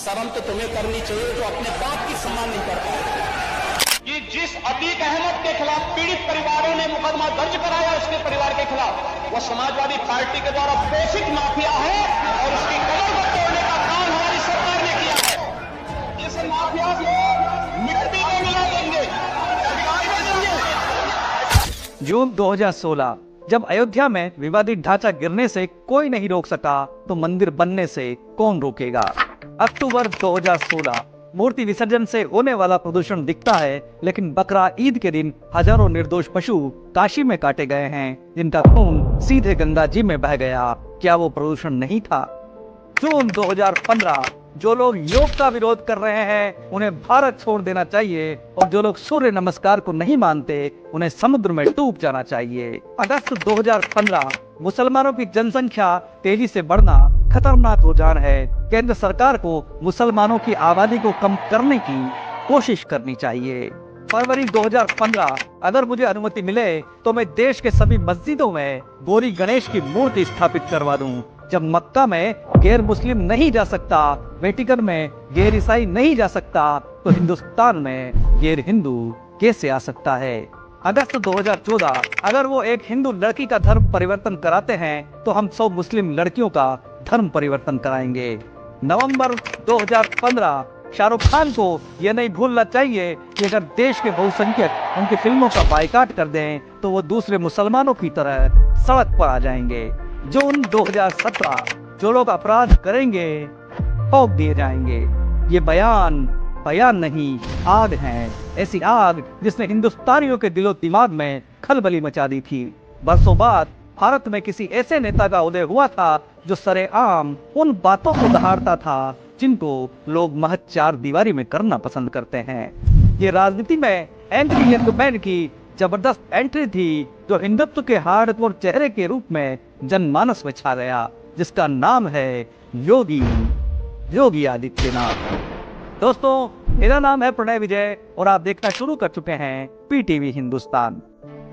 शर्म तो तुम्हें करनी चाहिए जो अपने बाप की सम्मान नहीं कर पाए। कि जिस अतीक अहमद के खिलाफ पीड़ित परिवारों ने मुकदमा दर्ज कराया उसके परिवार के खिलाफ, वो समाजवादी पार्टी के द्वारा पोषित माफिया है और उसकी कमर को तोड़ने का काम हमारी सरकार ने किया है। इस माफिया को मिट्टी में मिला देंगे, बिगाड़ देंगे। जून 2016 जब अयोध्या में विवादित ढांचा गिरने से कोई नहीं रोक सका तो मंदिर बनने से कौन रोकेगा। अक्टूबर 2016 मूर्ति विसर्जन से होने वाला प्रदूषण दिखता है, लेकिन बकरा ईद के दिन हजारों निर्दोष पशु काशी में काटे गए हैं जिनका खून सीधे गंगा जी में बह गया। क्या वो प्रदूषण नहीं था। जून 2015 जो लोग योग का विरोध कर रहे हैं उन्हें भारत छोड़ देना चाहिए और जो लोग सूर्य नमस्कार को नहीं मानते उन्हें समुद्र में डूब जाना चाहिए। अगस्त 2015 मुसलमानों की जनसंख्या तेजी से बढ़ना खतरनाक रुझान है। केंद्र सरकार को मुसलमानों की आबादी को कम करने की कोशिश करनी चाहिए। फरवरी 2015 अगर मुझे अनुमति मिले तो मैं देश के सभी मस्जिदों में गौरी गणेश की मूर्ति स्थापित करवा दूं। जब मक्का में गैर मुस्लिम नहीं जा सकता, वेटिकन में गैर ईसाई नहीं जा सकता, तो हिंदुस्तान में गैर हिंदू कैसे आ सकता है। अगस्त 2014 अगर वो एक हिंदू लड़की का धर्म परिवर्तन कराते हैं तो हम 100 मुस्लिम लड़कियों का धर्म परिवर्तन कराएंगे। नवंबर 2015 शाहरुख खान को यह नहीं भूलना चाहिए कि अगर देश के बहुसंख्यक उनकी फिल्मों का बायकॉट कर दें तो वो दूसरे मुसलमानों की तरह सड़क पर आ जाएंगे। जून 2017 जो लोग अपराध करेंगे ठोक दिए जाएंगे। ये बयान नहीं, आग है। ऐसी आग जिसने हिंदुस्तानियों के दिलो दिमाग में खलबली मचा दी थी। बरसों बाद भारत में किसी ऐसे नेता का उदय हुआ था जो सरेआम उन बातों को दहाड़ता था जिनको लोग महज चार दीवारी में करना पसंद करते हैं। ये राजनीति में एंग्री यंग मैन की जबरदस्त एंट्री थी जो हिंदुत्व के हार्डकोर चेहरे के रूप में जनमानस में छा गया, जिसका नाम है योगी आदित्यनाथ। दोस्तों, मेरा नाम है प्रणय विजय और आप देखना शुरू कर चुके हैं पीटीवी हिंदुस्तान।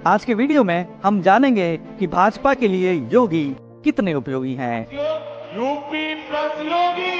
आज के वीडियो में हम जानेंगे कि भाजपा के लिए योगी कितने उपयोगी हैं। यूपी प्लस योगी।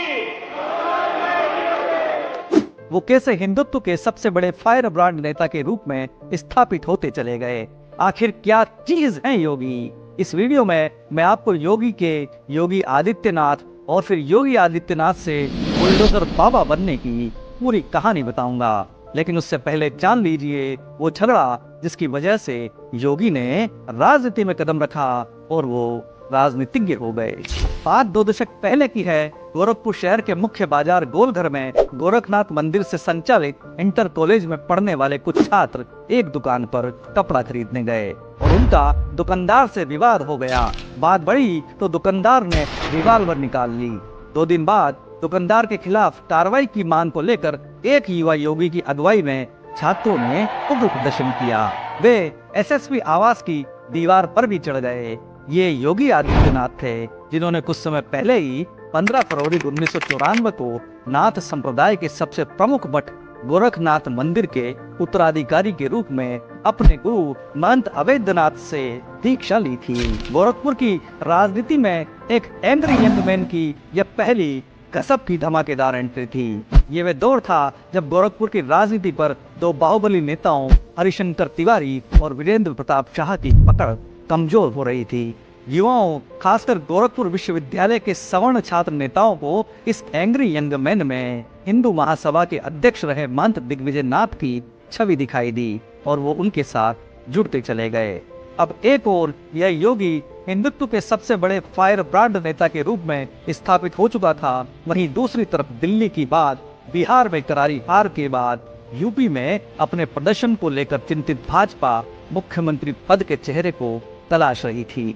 वो कैसे हिंदुत्व के सबसे बड़े फायर ब्रांड नेता के रूप में स्थापित होते चले गए। आखिर क्या चीज है योगी। इस वीडियो में मैं आपको योगी आदित्यनाथ और फिर योगी आदित्यनाथ से बुलडोजर बाबा बनने की पूरी कहानी बताऊंगा। लेकिन उससे पहले जान लीजिए वो झगड़ा जिसकी वजह से योगी ने राजनीति में कदम रखा और वो राजनीतिज्ञ हो गए। बात 2 दशक पहले की है। गोरखपुर शहर के मुख्य बाजार गोलघर में गोरखनाथ मंदिर से संचालित इंटर कॉलेज में पढ़ने वाले कुछ छात्र एक दुकान पर कपड़ा खरीदने गए और उनका दुकानदार से विवाद हो गया। बात बढ़ी तो दुकानदार ने रिवाल्वर निकाल ली। 2 दिन बाद दुकानदार के खिलाफ कार्रवाई की मांग को लेकर एक युवा योगी की अगुवाई में छात्रों ने उग्र प्रदर्शन किया। वे एसएसपी आवास की दीवार पर भी चढ़ गए। ये योगी आदित्यनाथ थे जिन्होंने कुछ समय पहले ही 15 फरवरी 1994 को नाथ संप्रदाय के सबसे प्रमुख मठ गोरखनाथ मंदिर के उत्तराधिकारी के रूप में अपने गुरु महंत अवैधनाथ से दीक्षा ली थी। गोरखपुर की राजनीति में एक एंग्री यंग मैन की यह पहली गजब की धमाकेदार एंट्री थी। ये वे दौर था जब गोरखपुर की राजनीति पर 2 बाहुबली नेताओं हरिशंकर तिवारी और वीरेंद्र प्रताप शाह की पकड़ कमजोर हो रही थी। युवाओं, खासकर गोरखपुर विश्वविद्यालय के सवर्ण छात्र नेताओं को इस एंग्री यंग मैन में हिंदू महासभा के अध्यक्ष रहे महंत दिग्विजय नाथ की छवि दिखाई दी और वो उनके साथ जुड़ते चले गए। अब एक और यह योगी हिंदुत्व के सबसे बड़े फायर ब्रांड नेता के रूप में स्थापित हो चुका था। वहीं दूसरी तरफ दिल्ली की बात, बिहार में करारी हार के बाद यूपी में अपने प्रदर्शन को लेकर चिंतित भाजपा मुख्यमंत्री पद के चेहरे को तलाश रही थी।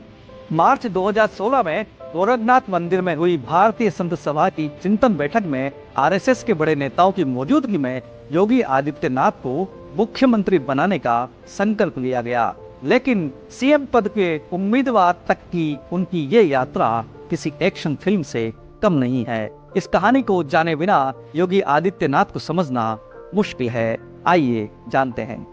मार्च 2016 में गोरखनाथ मंदिर में हुई भारतीय संत सभा की चिंतन बैठक में आरएसएस के बड़े नेताओं की मौजूदगी में योगी आदित्यनाथ को मुख्यमंत्री बनाने का संकल्प लिया गया। लेकिन सीएम पद के उम्मीदवार तक की उनकी ये यात्रा किसी एक्शन फिल्म से कम नहीं है। इस कहानी को जाने बिना योगी आदित्यनाथ को समझना मुश्किल है। आइए जानते हैं।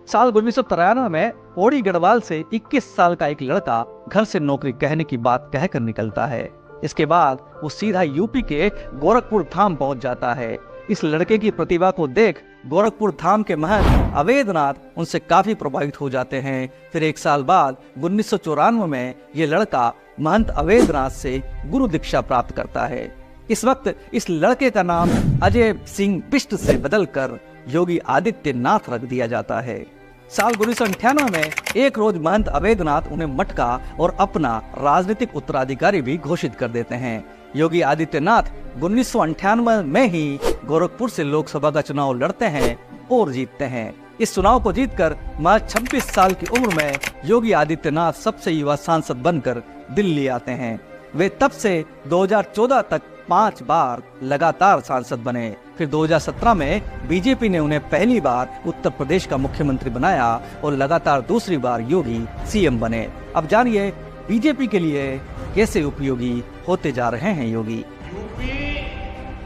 साल 1993 में ओड़ी गढ़वाल से 21 साल का एक लड़का घर से नौकरी कहने की बात कहकर निकलता है। इसके बाद वो सीधा यूपी के गोरखपुर धाम पहुंच जाता है। इस लड़के की प्रतिभा को देख गोरखपुर धाम के महंत अवैधनाथ उनसे काफी प्रभावित हो जाते हैं। फिर एक साल बाद 1994 में ये लड़का महंत अवैधनाथ से गुरु दीक्षा प्राप्त करता है। इस वक्त इस लड़के का नाम अजय सिंह बिष्ट से बदलकर योगी आदित्यनाथ रख दिया जाता है। साल 1998 में एक रोज महंत अवैधनाथ उन्हें मटका और अपना राजनीतिक उत्तराधिकारी भी घोषित कर देते हैं। योगी आदित्यनाथ 1998 में ही गोरखपुर से लोकसभा का चुनाव लड़ते हैं और जीतते हैं। इस चुनाव को जीतकर महज 26 साल की उम्र में योगी आदित्यनाथ सबसे युवा सांसद बनकर दिल्ली आते हैं। वे तब से 2014 तक 5 बार लगातार सांसद बने। फिर 2017 में बीजेपी ने उन्हें पहली बार उत्तर प्रदेश का मुख्यमंत्री बनाया और लगातार दूसरी बार योगी सीएम बने। अब जानिए बीजेपी के लिए कैसे उपयोगी होते जा रहे हैं योगी। यूपी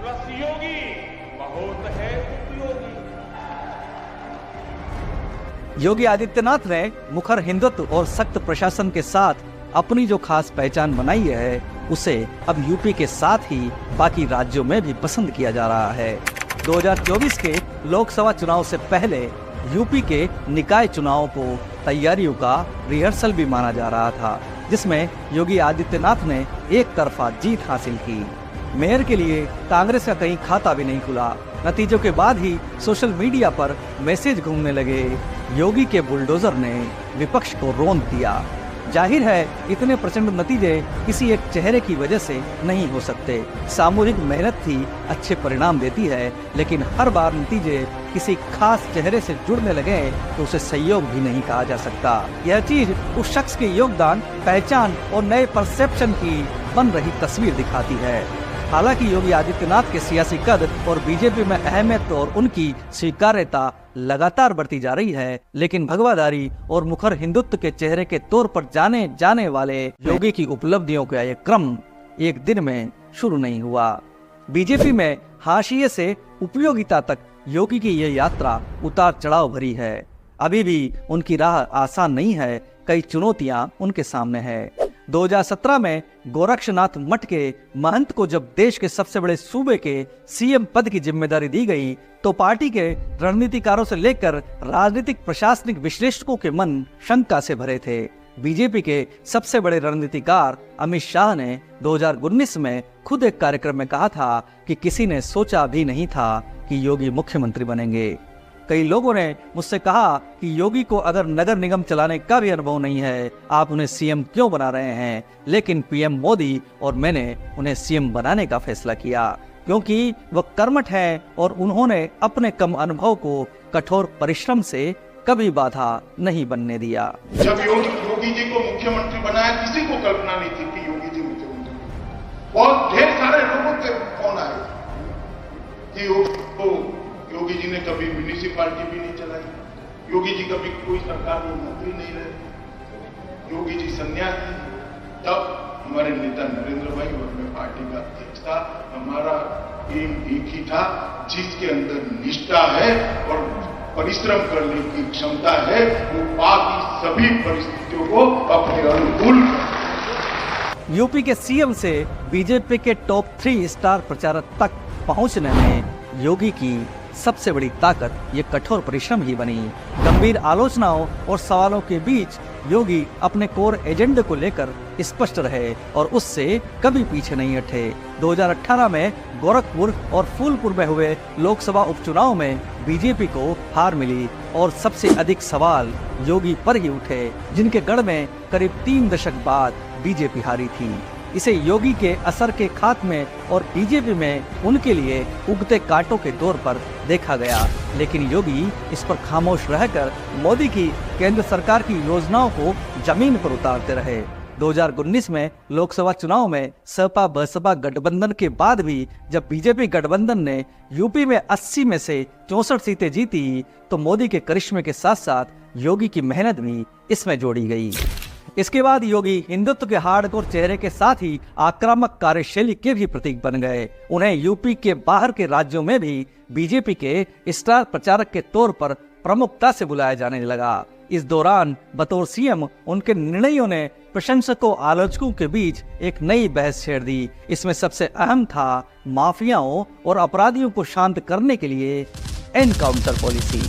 प्लस योगी बहुत है उपयोगी। योगी आदित्यनाथ ने मुखर हिंदुत्व और सख्त प्रशासन के साथ अपनी जो खास पहचान बनाई है उसे अब यूपी के साथ ही बाकी राज्यों में भी पसंद किया जा रहा है। 2024 के लोकसभा चुनाव से पहले यूपी के निकाय चुनाव को तैयारियों का रिहर्सल भी माना जा रहा था, जिसमें योगी आदित्यनाथ ने एक तरफा जीत हासिल की। मेयर के लिए कांग्रेस का कहीं खाता भी नहीं खुला। नतीजों के बाद ही सोशल मीडिया पर मैसेज घूमने लगे, योगी के बुलडोजर ने विपक्ष को रौंद दिया। जाहिर है इतने प्रचंड नतीजे किसी एक चेहरे की वजह से नहीं हो सकते। सामूहिक मेहनत ही अच्छे परिणाम देती है, लेकिन हर बार नतीजे किसी खास चेहरे से जुड़ने लगे तो उसे सहयोग भी नहीं कहा जा सकता। यह चीज उस शख्स के योगदान, पहचान और नए परसेप्शन की बन रही तस्वीर दिखाती है। हालांकि योगी आदित्यनाथ के सियासी कद और बीजेपी में अहमियत और उनकी स्वीकार्यता लगातार बढ़ती जा रही है, लेकिन भगवाधारी और मुखर हिंदुत्व के चेहरे के तौर पर जाने जाने वाले योगी की उपलब्धियों का यह क्रम एक दिन में शुरू नहीं हुआ। बीजेपी में हाशिए से उपयोगिता तक योगी की यह यात्रा उतार चढ़ाव भरी है। अभी भी उनकी राह आसान नहीं है, कई चुनौतियां उनके सामने है। 2017 में गोरक्षनाथ मठ के महंत को जब देश के सबसे बड़े सूबे के सीएम पद की जिम्मेदारी दी गई तो पार्टी के रणनीतिकारों से लेकर राजनीतिक प्रशासनिक विश्लेषकों के मन शंका से भरे थे। बीजेपी के सबसे बड़े रणनीतिकार अमित शाह ने 2019 में खुद एक कार्यक्रम में कहा था कि किसी ने सोचा भी नहीं था कि योगी मुख्यमंत्री बनेंगे। कई लोगों ने मुझसे कहा कि योगी को अगर नगर निगम चलाने का भी अनुभव नहीं है, आप उन्हें सीएम क्यों बना रहे हैं? लेकिन पीएम मोदी और मैंने उन्हें सीएम बनाने का फैसला किया, क्योंकि वह कर्मठ हैं और उन्होंने अपने कम अनुभव को कठोर परिश्रम से कभी बाधा नहीं बनने दिया। जब योगी जी को मुख्यमंत्री बनाया, किसी को कल्पना नहीं थी कि योगी जी मुख्यमंत्री। बहुत ढेर सारे लोगों के फोन आए कि योगी जी ने कभी म्यूनिसिपालिटी भी नहीं चलाई, योगी जी कभी कोई सरकार में मंत्री नहीं रहे, योगी जी सन्यासी। तब हमारे नेता नरेंद्र भाई और मैं पार्टी का अध्यक्ष था, हमारा एम एक ही था, जिसके अंदर निष्ठा है और परिश्रम करने की क्षमता है, वो बाकी सभी परिस्थितियों को अपने अनुकूल। यूपी के सीएम से बीजेपी के टॉप 3 स्टार प्रचारक तक पहुंचने में योगी की सबसे बड़ी ताकत ये कठोर परिश्रम ही बनी। गंभीर आलोचनाओं और सवालों के बीच योगी अपने कोर एजेंडे को लेकर स्पष्ट रहे और उससे कभी पीछे नहीं हटे। 2018 में गोरखपुर और फूलपुर में हुए लोकसभा उपचुनाव में बीजेपी को हार मिली और सबसे अधिक सवाल योगी पर ही उठे, जिनके गढ़ में करीब 3 दशक बाद बीजेपी हारी थी। इसे योगी के असर के खात्मे और बीजेपी में उनके लिए उगते कांटों के तौर पर देखा गया, लेकिन योगी इस पर खामोश रहकर मोदी की केंद्र सरकार की योजनाओं को जमीन पर उतारते रहे। 2019 में लोकसभा चुनाव में सपा बसपा गठबंधन के बाद भी जब बीजेपी गठबंधन ने यूपी में 80 में से 64 सीटें जीती तो मोदी के करिश्मे के साथ साथ योगी की मेहनत भी इसमें जोड़ी गई। इसके बाद योगी हिंदुत्व के हार्डकोर चेहरे के साथ ही आक्रामक कार्यशैली के भी प्रतीक बन गए। उन्हें यूपी के बाहर के राज्यों में भी बीजेपी के स्टार प्रचारक के तौर पर प्रमुखता से बुलाया जाने लगा। इस दौरान बतौर सीएम उनके निर्णयों ने प्रशंसकों आलोचकों के बीच एक नई बहस छेड़ दी। इसमें सबसे अहम था माफियाओं और अपराधियों को शांत करने के लिए एनकाउंटर पॉलिसी।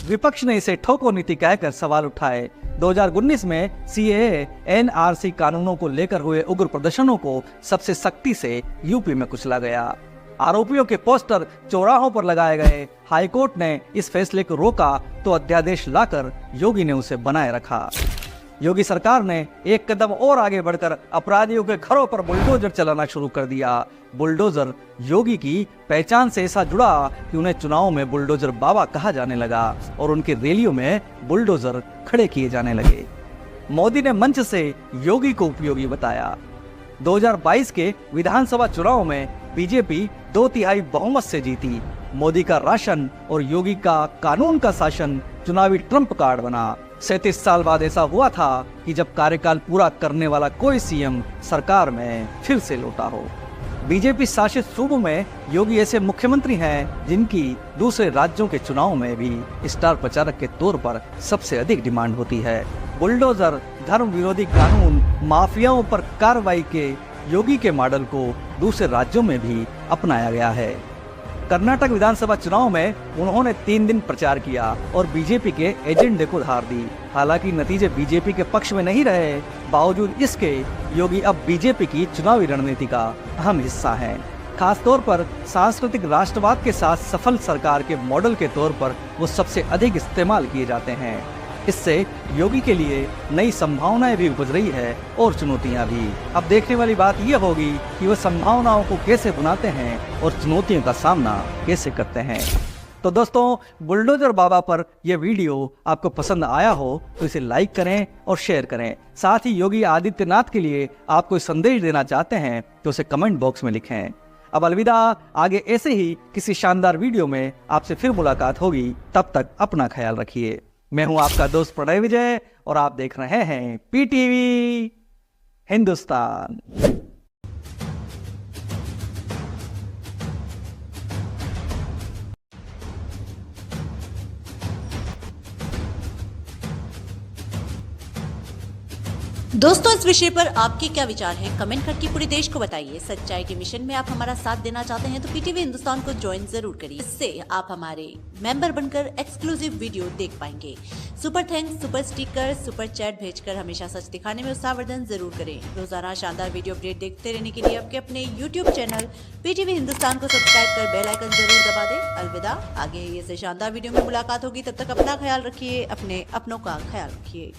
विपक्ष ने इसे ठोको नीति कहकर सवाल उठाए। 2019 में सीएए एनआरसी कानूनों को लेकर हुए उग्र प्रदर्शनों को सबसे सख्ती से यूपी में कुचला गया। आरोपियों के पोस्टर चौराहों पर लगाए गए। हाईकोर्ट ने इस फैसले को रोका तो अध्यादेश लाकर योगी ने उसे बनाए रखा। योगी सरकार ने एक कदम और आगे बढ़कर अपराधियों के घरों पर बुलडोजर चलाना शुरू कर दिया। बुलडोजर योगी की पहचान से ऐसा जुड़ा कि उन्हें चुनाव में बुलडोजर बाबा कहा जाने लगा और उनकी रैलियों में बुलडोजर खड़े किए जाने लगे। मोदी ने मंच से योगी को उपयोगी बताया। 2022 के विधानसभा चुनाव में बीजेपी 2/3 बहुमत से जीती। मोदी का राशन और योगी का कानून का शासन चुनावी ट्रम्प कार्ड बना। 37 साल बाद ऐसा हुआ था कि जब कार्यकाल पूरा करने वाला कोई सीएम सरकार में फिर से लौटा हो। बीजेपी शासित सूबों में योगी ऐसे मुख्यमंत्री हैं जिनकी दूसरे राज्यों के चुनाव में भी स्टार प्रचारक के तौर पर सबसे अधिक डिमांड होती है। बुलडोजर, धर्म विरोधी कानून, माफियाओं पर कार्रवाई के योगी के मॉडल को दूसरे राज्यों में भी अपनाया गया है। कर्नाटक विधानसभा चुनाव में उन्होंने 3 दिन प्रचार किया और बीजेपी के एजेंडे को धार दी। हालांकि नतीजे बीजेपी के पक्ष में नहीं रहे, बावजूद इसके योगी अब बीजेपी की चुनावी रणनीति का अहम हिस्सा हैं। खासतौर पर सांस्कृतिक राष्ट्रवाद के साथ सफल सरकार के मॉडल के तौर पर वो सबसे अधिक इस्तेमाल किए जाते हैं। इससे योगी के लिए नई संभावनाएं भी उपज रही है और चुनौतियां भी। अब देखने वाली बात यह होगी कि वो संभावनाओं को कैसे बनाते हैं और चुनौतियों का सामना कैसे करते हैं। तो दोस्तों, बुलडोजर बाबा पर यह वीडियो आपको पसंद आया हो तो इसे लाइक करें और शेयर करें। साथ ही योगी आदित्यनाथ के लिए आप कोई संदेश देना चाहते हैं तो उसे कमेंट बॉक्स में लिखें। अब अलविदा, आगे ऐसे ही किसी शानदार वीडियो में आपसे फिर मुलाकात होगी। तब तक अपना ख्याल रखिए। मैं हूं आपका दोस्त प्रणय विजय और आप देख रहे हैं पीटीवी हिंदुस्तान। दोस्तों, इस विषय पर आपके क्या विचार हैं? कमेंट करके पूरे देश को बताइए। सच्चाई के मिशन में आप हमारा साथ देना चाहते हैं तो पीटीवी हिंदुस्तान को ज्वाइन जरूर करिए। इससे आप हमारे मेंबर बनकर एक्सक्लूसिव वीडियो देख पाएंगे। Super thanks, super sticker, super chat भेजकर हमेशा सच दिखाने में उत्साहवर्धन जरूर करें। रोजाना शानदार वीडियो अपडेट देखते रहने के लिए आपके अपने यूट्यूब चैनल पीटीवी हिंदुस्तान को सब्सक्राइब कर बेल आइकन जरूर दबा दें। अलविदा, आगे ऐसे शानदार वीडियो में मुलाकात होगी। तब तक अपना ख्याल रखिए, अपने अपनों का ख्याल रखिए।